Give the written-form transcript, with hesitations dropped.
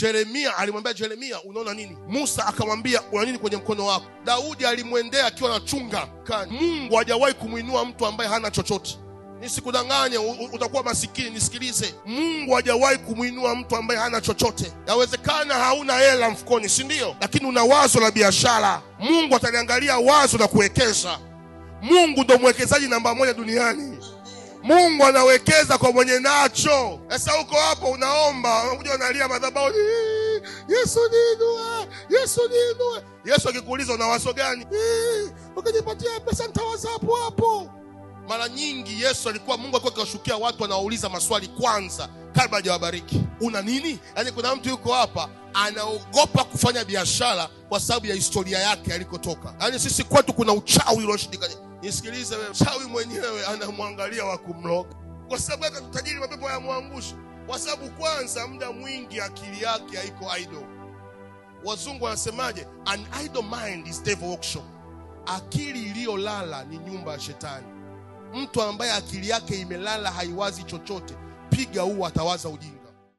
Yeremia alimwambia Yeremia, unaona nini? Musa akamwambia, una nini kwenye mkono wako? Daudi alimwendea akiwa anachunga kani. Mungu hajawahi kumuinua mtu ambaye hana chochote. Nisikudanganye utakuwa masikini, nisikilize. Mungu hajawahi kumuinua mtu ambaye hana chochote. Yawezekana hauna hela mfukoni, si ndio? Lakini una wazo la biashara. Mungu ataliangalia wazo la kuwekeza. Mungu ndo mwekezaji namba 1 duniani. Mungu anawekeza kwa mwenye nacho. Sasa uko hapo unaomba, unakuja unalia madhabahuni, Yesu niinue, Yesu niinue. Yesu akikuuliza una wazo gani? Ukinipatia pesa nitawaza hapo hapo. Mara nyingi Yesu alikuwa, Mungu alikuwa akiwashukia watu wanauliza maswali kwanza kabla hajawabariki. Una nini? Yaani kuna mtu yuko hapa anaogopa kufanya biashara kwa sababu ya historia yake alikotoka. Yaani sisi kwetu kuna uchawi ulioshindikana. Nisikilize wewe, uchawi mwenyewe anamwangalia wa kumloga. Kwa sababu hata tajiri mapepo yamwangusha. Kwa sababu kwanza muda mwingi akili yake haiko idle. Wazungu wanasemaje? An idle mind is devil workshop. Akili iliyolala ni nyumba ya shetani. Mtu ambaye akili yake imelala haiwazi chochote, piga atawaza ujinga.